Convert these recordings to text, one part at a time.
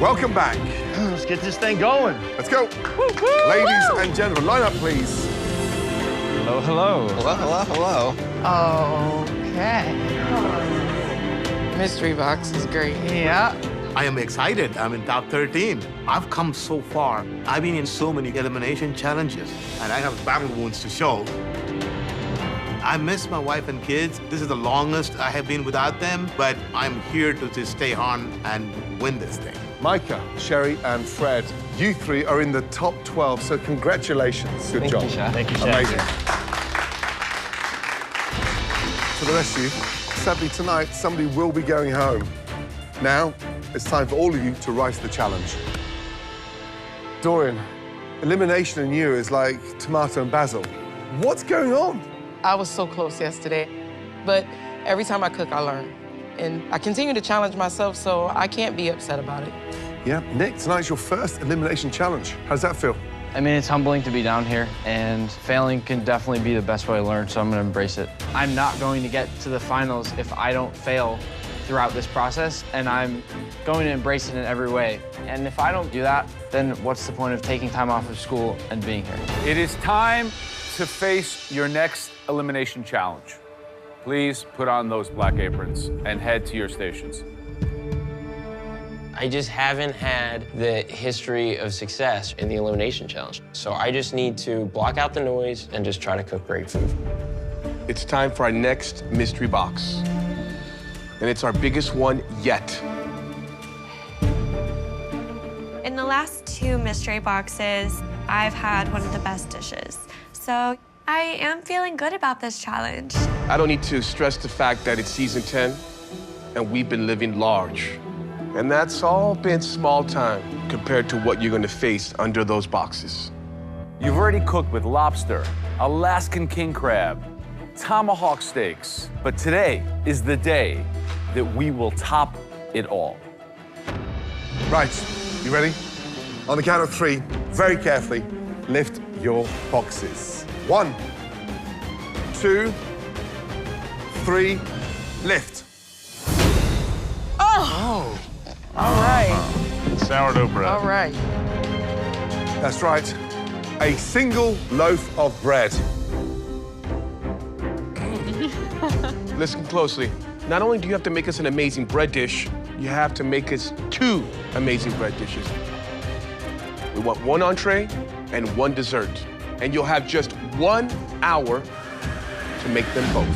Welcome back. Let's get this thing going. Let's go. Woo-hoo! Ladies and gentlemen, line up, please. Hello, hello. Hello, hello, hello. Okay. Mystery box is great. Yeah. I am excited. I'm in top 13. I've come so far. I've been in so many elimination challenges, and I have battle wounds to show. I miss my wife and kids. This is the longest I have been without them, but I'm here to just stay on and win this thing. Micah, Sherry, and Fred, you three are in the top 12, so congratulations. Good job. Thank you, Chef. Thank you, Chef. Amazing. For the rest of you, sadly tonight, somebody will be going home. Now, it's time for all of you to rise to the challenge. Dorian, elimination in you is like tomato and basil. What's going on? I was so close yesterday, but every time I cook, I learn. And I continue to challenge myself, so I can't be upset about it. Yeah, Nick, tonight's your first elimination challenge. How does that feel? I mean, it's humbling to be down here, and failing can definitely be the best way to learn, so I'm gonna embrace it. I'm not going to get to the finals if I don't fail throughout this process, and I'm going to embrace it in every way. And if I don't do that, then what's the point of taking time off of school and being here? It is time to face your next elimination challenge. Please put on those black aprons and head to your stations. I just haven't had the history of success in the elimination challenge. So I just need to block out the noise and just try to cook great food. It's time for our next mystery box. And it's our biggest one yet. In the last 2 mystery boxes, I've had one of the best dishes. So I am feeling good about this challenge. I don't need to stress the fact that it's season 10 and we've been living large. And that's all been small time compared to what you're gonna face under those boxes. You've already cooked with lobster, Alaskan king crab, tomahawk steaks. But today is the day that we will top it all. Right, you ready? On the count of 3, very carefully, lift your boxes. 1, 2, 3, lift. Oh! All right. Sourdough bread. All right. That's right, a single loaf of bread. Listen closely. Not only do you have to make us an amazing bread dish, you have to make us 2 amazing bread dishes. We want 1 entree and 1 dessert. And you'll have just 1 hour to make them both.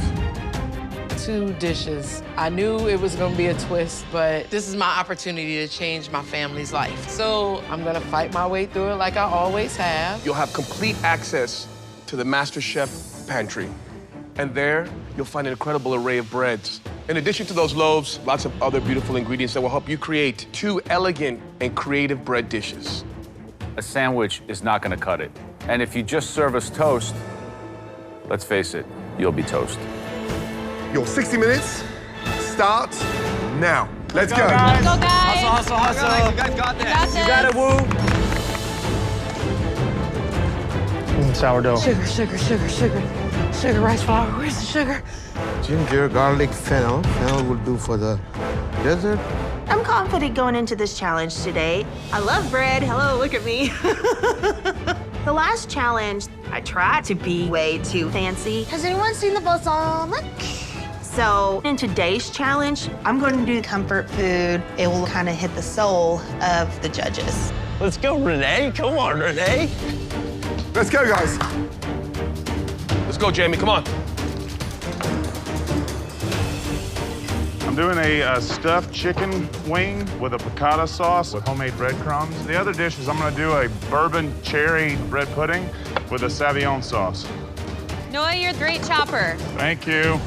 2 dishes. I knew it was gonna be a twist, but this is my opportunity to change my family's life. So I'm gonna fight my way through it like I always have. You'll have complete access to the Masterchef pantry. And there, you'll find an incredible array of breads. In addition to those loaves, lots of other beautiful ingredients that will help you create 2 elegant and creative bread dishes. A sandwich is not gonna cut it. And if you just serve us toast, let's face it, you'll be toast. Your 60 minutes start now. Let's go. Let's go, guys. Hustle, hustle, hustle. You guys got this. You got it, Woo. Sourdough. Sugar, sugar, sugar, sugar. Sugar, rice flour. Where's the sugar? Ginger, garlic, fennel. Fennel will do for the dessert. I'm confident going into this challenge today. I love bread. Hello, look at me. The last challenge, I tried to be way too fancy. Has anyone seen the balsamic? So in today's challenge, I'm going to do comfort food. It will kind of hit the soul of the judges. Let's go, Renee. Come on, Renee. Let's go, guys. Let's go, Jamie, come on. I'm doing a stuffed chicken wing with a piccata sauce with homemade breadcrumbs. The other dish is I'm gonna do a bourbon cherry bread pudding with a Savion sauce. Noah, you're a great chopper. Thank you.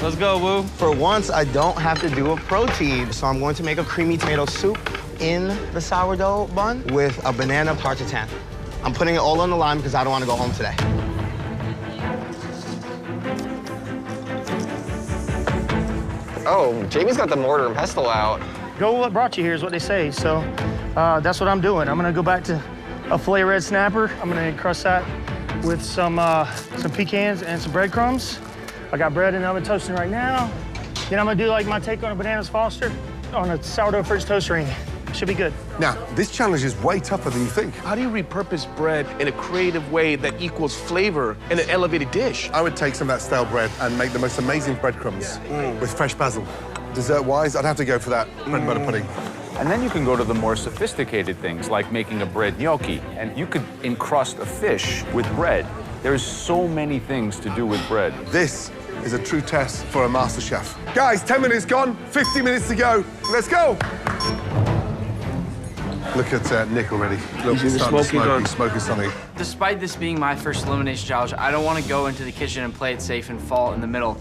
Let's go, Woo. For once, I don't have to do a protein, so I'm going to make a creamy tomato soup in the sourdough bun with a banana tartatan. I'm putting it all on the line because I don't want to go home today. Oh, Jamie's got the mortar and pestle out. Go what brought you here is what they say, so that's what I'm doing. I'm gonna go back to a filet red snapper. I'm gonna encrust that with some pecans and some breadcrumbs. I got bread in the oven toasting right now. Then I'm gonna do like my take on a bananas Foster on a sourdough French toast ring. Should be good. Now, this challenge is way tougher than you think. How do you repurpose bread in a creative way that equals flavor in an elevated dish? I would take some of that stale bread and make the most amazing breadcrumbs with fresh basil. Dessert-wise, I'd have to go for that bread and butter pudding. And then you can go to the more sophisticated things, like making a bread gnocchi. And you could encrust a fish with bread. There's so many things to do with bread. This is a true test for a master chef. Guys, 10 minutes gone, 50 minutes to go. Let's go. Look at Nick already. Look, he's starting to smoke. He's smoking something. Despite this being my first elimination challenge, I don't want to go into the kitchen and play it safe and fall in the middle.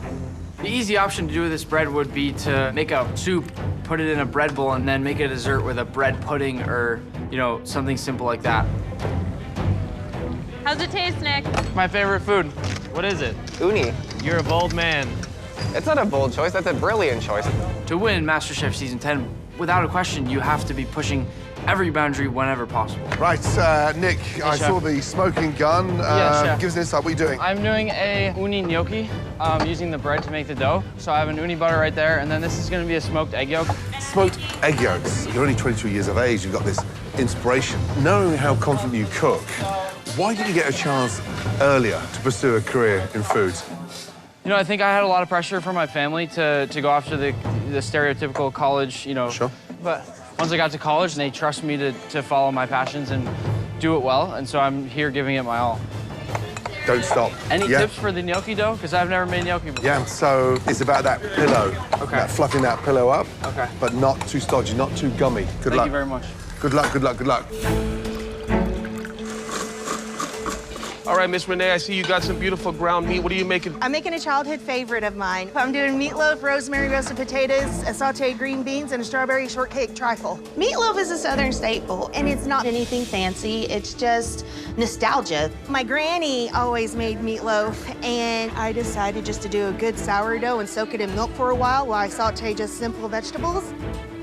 The easy option to do with this bread would be to make a soup, put it in a bread bowl, and then make a dessert with a bread pudding or, you know, something simple like that. How's it taste, Nick? My favorite food. What is it? Uni. You're a bold man. It's not a bold choice, that's a brilliant choice. To win MasterChef Season 10, without a question, you have to be pushing every boundary whenever possible. Right, Nick, I saw the smoking gun. Chef. Give us an insight, what are you doing? I'm doing a uni gnocchi, using the bread to make the dough. So I have an uni butter right there, and then this is gonna be a smoked egg yolk. Smoked egg yolks. You're only 22 years of age, you've got this inspiration. Knowing how confident you cook, why didn't you get a chance earlier to pursue a career in food? You know, I think I had a lot of pressure from my family to go after the stereotypical college, you know. Sure. But once I got to college, they trust me to follow my passions and do it well, and so I'm here giving it my all. Don't stop. Any tips for the gnocchi dough? Because I've never made gnocchi before. Yeah, so it's about that pillow. Okay. That fluffing that pillow up. Okay. But not too stodgy, not too gummy. Good luck. Thank you very much. Good luck, good luck, good luck. All right, Miss Renee, I see you got some beautiful ground meat. What are you making? I'm making a childhood favorite of mine. I'm doing meatloaf, rosemary roasted potatoes, a sauteed green beans, and a strawberry shortcake trifle. Meatloaf is a Southern staple, and it's not anything fancy. It's just nostalgia. My granny always made meatloaf, and I decided just to do a good sourdough and soak it in milk for a while I saute just simple vegetables.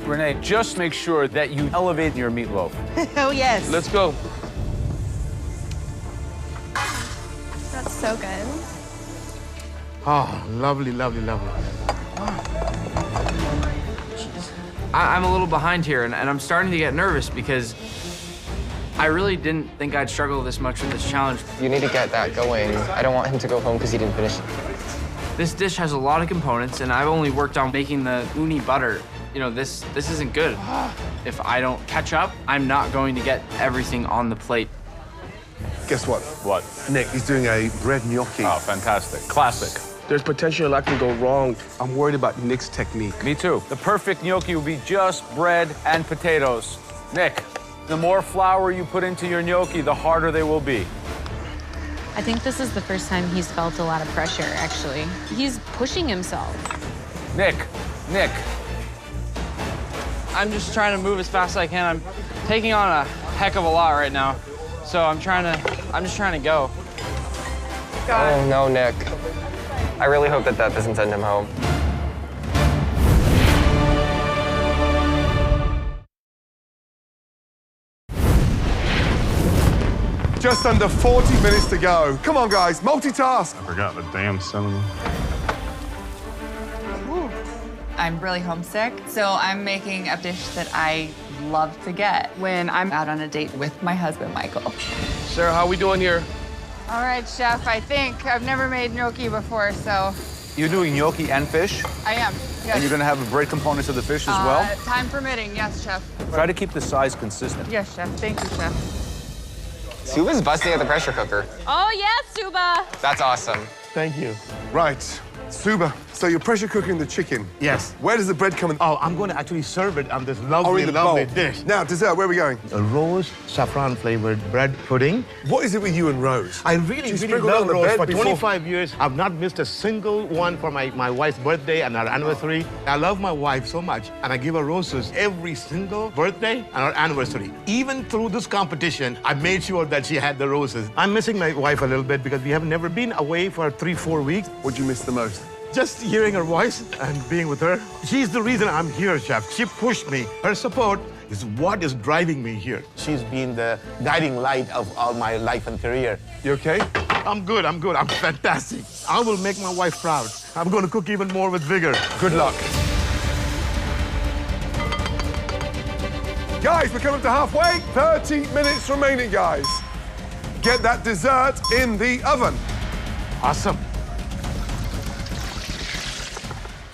Renee, just make sure that you elevate your meatloaf. Oh, yes. Let's go. That's so good. Oh, lovely, lovely, lovely. I'm a little behind here, and I'm starting to get nervous because I really didn't think I'd struggle this much with this challenge. You need to get that going. I don't want him to go home because he didn't finish it. This dish has a lot of components, and I've only worked on making the uni butter. You know, this isn't good. If I don't catch up, I'm not going to get everything on the plate. Guess what? What? Nick, he's doing a bread gnocchi. Oh, fantastic. Classic. There's potential a lot can go wrong. I'm worried about Nick's technique. Me too. The perfect gnocchi would be just bread and potatoes. Nick, the more flour you put into your gnocchi, the harder they will be. I think this is the first time he's felt a lot of pressure, actually. He's pushing himself. Nick. I'm just trying to move as fast as I can. I'm taking on a heck of a lot right now. So I'm just trying to go. Oh, no, Nick. I really hope that doesn't send him home. Just under 40 minutes to go. Come on, guys, multitask. I forgot the damn cinnamon. I'm really homesick, so I'm making a dish that I love to get when I'm out on a date with my husband, Michael. Sarah, how we doing here? All right, Chef, I think. I've never made gnocchi before, so You're doing gnocchi and fish? I am, yes. And you're gonna have the bread components of the fish as well? Time permitting, yes, Chef. Try to keep the size consistent. Yes, Chef. Thank you, Chef. Suba's busting at the pressure cooker. Oh, yes, Suba. That's awesome. Thank you. Right, Suba, so you're pressure cooking the chicken. Yes. Where does the bread come in? Oh, I'm going to actually serve it on this lovely, in the lovely bowl. dish. Now, dessert, where are we going? A rose saffron-flavored bread pudding. What is it with you and Rose? I really, Do you really sprinkle it love on the Rose. bread For before- 25 years, I've not missed a single one for my wife's birthday and our anniversary. I love my wife so much, and I give her roses every single birthday and our anniversary. Even through this competition, I made sure that she had the roses. I'm missing my wife a little bit because we have never been away for 3-4 weeks. What do you miss the most? Just hearing her voice and being with her. She's the reason I'm here, Chef. She pushed me. Her support is what is driving me here. She's been the guiding light of all my life and career. You okay? I'm good, I'm fantastic. I will make my wife proud. I'm going to cook even more with vigor. Good luck. Guys, we're coming to halfway. 30 minutes remaining, guys. Get that dessert in the oven. Awesome.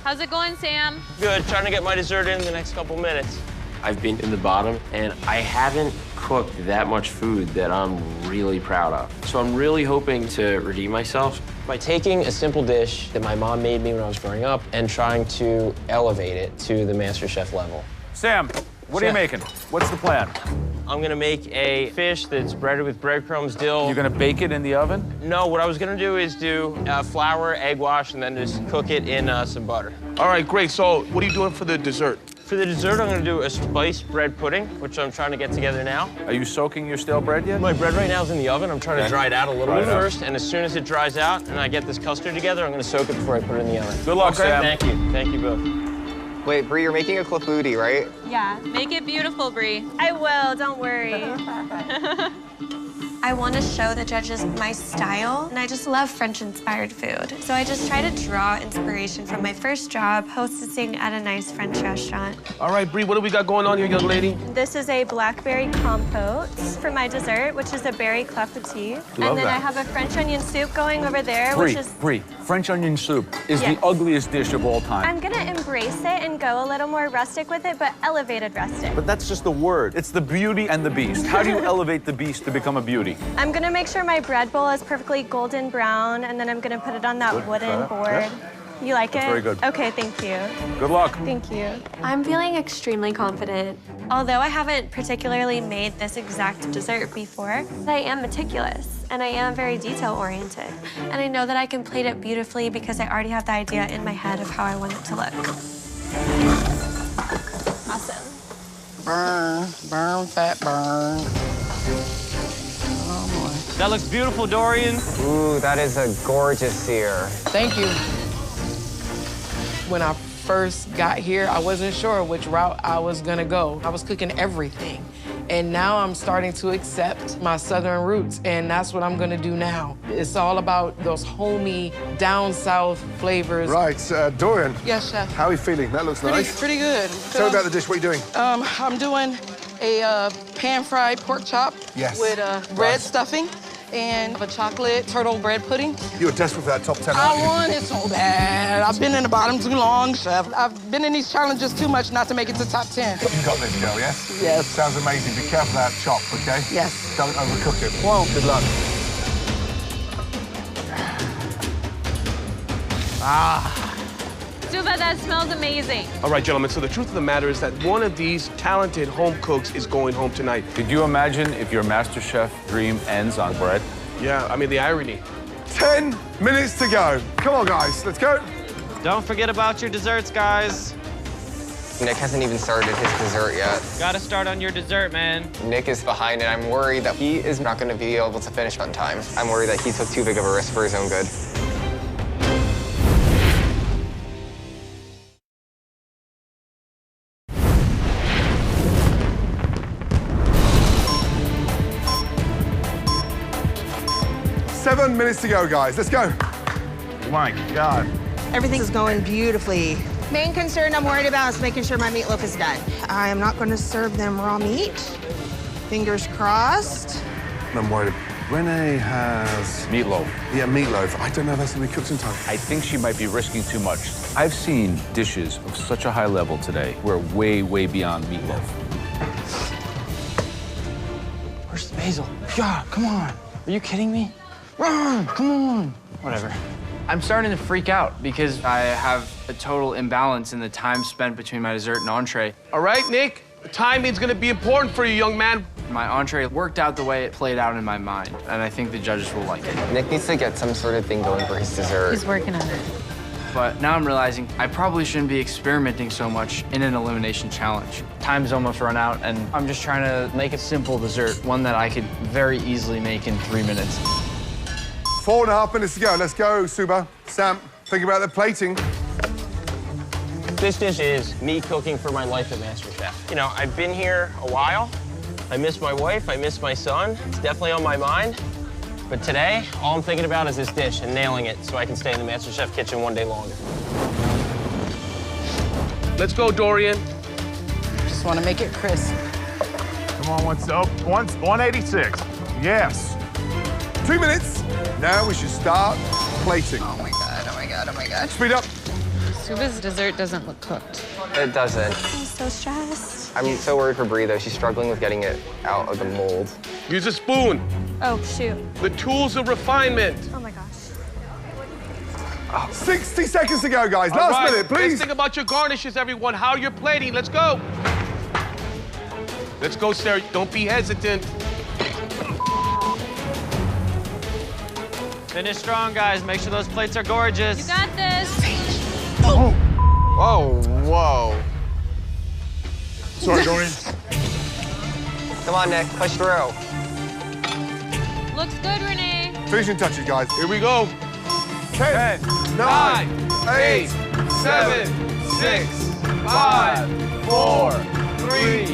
How's it going, Sam? Good, trying to get my dessert in the next couple minutes. I've been in the bottom, and I haven't cooked that much food that I'm really proud of. So I'm really hoping to redeem myself by taking a simple dish that my mom made me when I was growing up and trying to elevate it to the Masterchef level. Sam, what are you making? What's the plan? I'm gonna make a fish that's breaded with breadcrumbs, dill. You're gonna bake it in the oven? No, what I was gonna do is do flour, egg wash, and then just cook it in some butter. All right, great. So what are you doing for the dessert? For the dessert, I'm gonna do a spiced bread pudding, which I'm trying to get together now. Are you soaking your stale bread yet? My bread right now is in the oven. I'm trying to dry it out a little bit first, and as soon as it dries out and I get this custard together, I'm gonna soak it before I put it in the oven. Good luck, Sam. Thank you. Thank you both. Wait, Bree, you're making a clafouti, right? Yeah. Make it beautiful, Bree. I will, don't worry. I want to show the judges my style, and I just love French-inspired food. So I just try to draw inspiration from my first job, hostessing at a nice French restaurant. All right, Bree, what do we got going on here, young lady? This is a blackberry compote for my dessert, which is a berry clafouti. And then I have a French onion soup going over there, which is... Bree, French onion soup is Yes. the ugliest dish of all time. I'm gonna embrace it and go a little more rustic with it, but elevated rustic. But that's just a word. It's the beauty and the beast. How do you elevate the beast to become a beauty? I'm gonna make sure my bread bowl is perfectly golden brown, and then I'm gonna put it on that wooden board. Yes. You like That's it? very good. Okay, thank you. Good luck. Thank you. I'm feeling extremely confident. Although I haven't particularly made this exact dessert before, I am meticulous, and I am very detail-oriented. And I know that I can plate it beautifully because I already have the idea in my head of how I want it to look. Awesome. Burn, burn, fat burn. Oh, boy. That looks beautiful, Dorian. Ooh, that is a gorgeous sear. Thank you. When I first got here, I wasn't sure which route I was gonna go. I was cooking everything. And now I'm starting to accept my Southern roots, and that's what I'm gonna do now. It's all about those homey, down south flavors. Right, Dorian. Yes, chef. How are you feeling? That looks nice. Pretty good. Tell me about the dish. What are you doing? I'm doing a pan-fried pork chop Yes. with bread stuffing and a chocolate turtle bread pudding. You were desperate for that top 10, I aren't you? want it so bad. I've been in the bottom too long, chef. I've been in these challenges too much not to make it to top 10. You got this, girl, yes? Yes. Sounds amazing. Be careful of that chop, okay? Yes. Don't overcook it. Whoa. Good luck. Suba, that smells amazing. All right, gentlemen, so the truth of the matter is that one of these talented home cooks is going home tonight. Could you imagine if your MasterChef dream ends on bread? Yeah, I mean, the irony. 10 minutes to go. Come on, guys, let's go. Don't forget about your desserts, guys. Nick hasn't even started his dessert yet. Gotta start on your dessert, man. Nick is behind, and I'm worried that he is not going to be able to finish on time. I'm worried that he took too big of a risk for his own good. Seven minutes to go, guys. Let's go. Oh my God. Everything is going beautifully. Main concern I'm worried about is making sure my meatloaf is done. I am not going to serve them raw meat. Fingers crossed. I'm worried. Renee has... Meatloaf. Yeah, meatloaf. I don't know if that's going to be cooked in time. I think she might be risking too much. I've seen dishes of such a high level today. We're way, way beyond meatloaf. Where's the basil? God, come on. Are you kidding me? Run, come on. Whatever. I'm starting to freak out because I have a total imbalance in the time spent between my dessert and entree. All right, Nick, the timing's gonna be important for you, young man. My entree worked out the way it played out in my mind, and I think the judges will like it. Nick needs to get some sort of thing going for his dessert. He's working on it. But now I'm realizing I probably shouldn't be experimenting so much in an elimination challenge. Time's almost run out, and I'm just trying to make a simple dessert, one that I could very easily make in 3 minutes. 4.5 minutes to go. Let's go, Suba. Sam, think about the plating. This dish is me cooking for my life at MasterChef. You know, I've been here a while. I miss my wife, I miss my son. It's definitely on my mind. But today, all I'm thinking about is this dish and nailing it so I can stay in the MasterChef kitchen one day longer. Let's go, Dorian. Just want to make it crisp. Come on, 186. Yes. 2 minutes. Now we should start plating. Oh my God, oh my God, oh my God. Speed up. Suba's dessert doesn't look cooked. It doesn't. I'm so stressed. I'm so worried for Brie, though. She's struggling with getting it out of the mold. Use a spoon. Oh, shoot. The tools of refinement. Oh my gosh. 60 seconds to go, guys. All Last right, minute, please. Let's think about your garnishes, everyone. How you're plating. Let's go. Let's go, Sarah. Don't be hesitant. Finish strong, guys. Make sure those plates are gorgeous. You got this. Oh, whoa. Sorry, Dorian. Come on, Nick. Push through. Looks good, Renee. Finishing touches, guys. Here we go. 10, 9, 8, 7, 6, 5, 4, 3,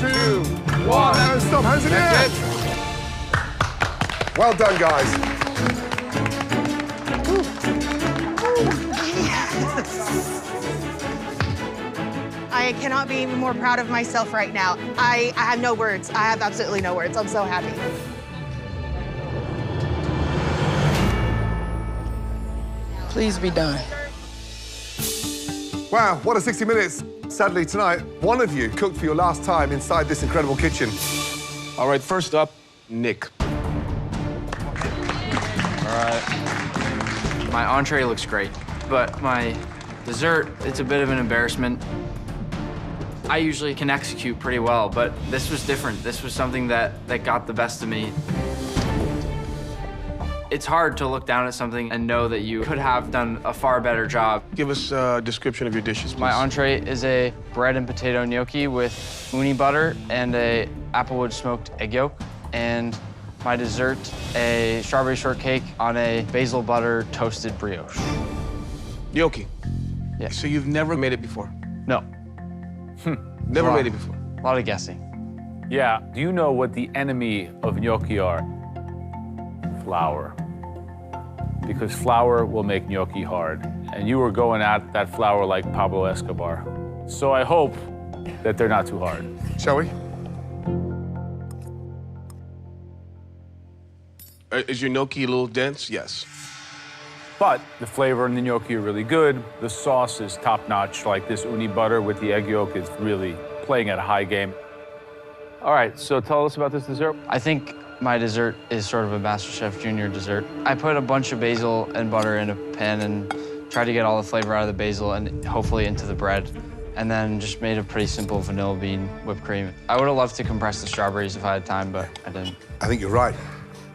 2, 1. And stop. Hands in the air. Well done, guys. I cannot be more proud of myself right now. I have no words. I have absolutely no words. I'm so happy. Please be done. Wow, what a 60 minutes. Sadly, tonight, one of you cooked for your last time inside this incredible kitchen. All right, first up, Nick. All right. My entree looks great, but my dessert, it's a bit of an embarrassment. I usually can execute pretty well, but this was different. This was something that got the best of me. It's hard to look down at something and know that you could have done a far better job. Give us a description of your dishes, please. My entree is a bread and potato gnocchi with uni butter and a applewood smoked egg yolk. And my dessert, a strawberry shortcake on a basil butter toasted brioche. Gnocchi. Yeah. So you've never made it before? No. Never made it before? A lot of guessing. Yeah. Do you know what the enemy of gnocchi are? Flour. Because flour will make gnocchi hard. And you were going at that flour like Pablo Escobar. So I hope that they're not too hard. Shall we? Is your gnocchi a little dense? Yes. But the flavor in the gnocchi are really good. The sauce is top-notch, like this uni butter with the egg yolk is really playing at a high game. All right, so tell us about this dessert. I think my dessert is sort of a MasterChef Junior dessert. I put a bunch of basil and butter in a pan and tried to get all the flavor out of the basil and hopefully into the bread. And then just made a pretty simple vanilla bean whipped cream. I would have loved to compress the strawberries if I had time, but I didn't. I think you're right.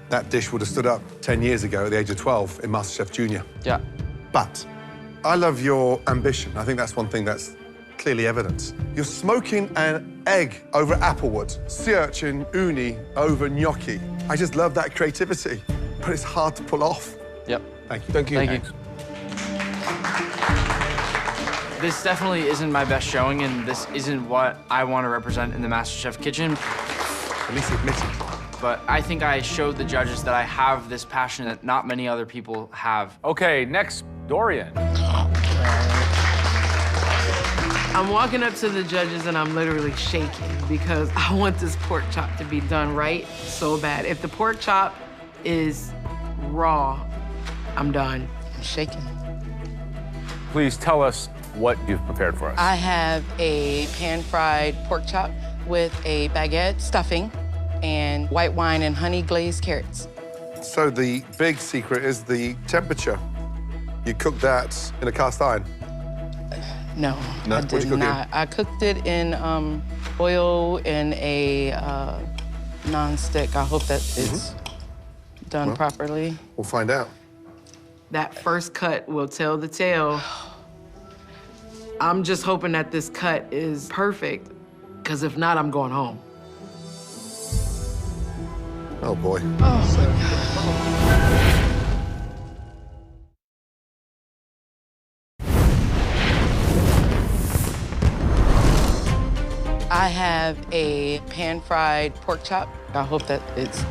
That dish would have stood up 10 years ago at the age of 12 in MasterChef Junior. Yeah. But I love your ambition. I think that's one thing that's clearly evident. You're smoking an egg over applewood, sea urchin uni over gnocchi. I just love that creativity, but it's hard to pull off. Yep. Thank you. Thank you. Thank you. This definitely isn't my best showing, and this isn't what I want to represent in the MasterChef kitchen. At least admit it. But I think I showed the judges that I have this passion that not many other people have. Okay, next, Dorian. I'm walking up to the judges and I'm literally shaking because I want this pork chop to be done right so bad. If the pork chop is raw, I'm done. I'm shaking. Please tell us what you've prepared for us. I have a pan-fried pork chop with a baguette stuffing and white wine and honey glazed carrots. So the big secret is the temperature. You cook that in a cast iron? No, No? I What'd you did cook it in? not. I cooked it in oil in a non-stick. I hope that it's done Well, properly. We'll find out. That first cut will tell the tale. I'm just hoping that this cut is perfect, because if not, I'm going home. Oh, boy. I have a pan-fried pork chop. I hope that it's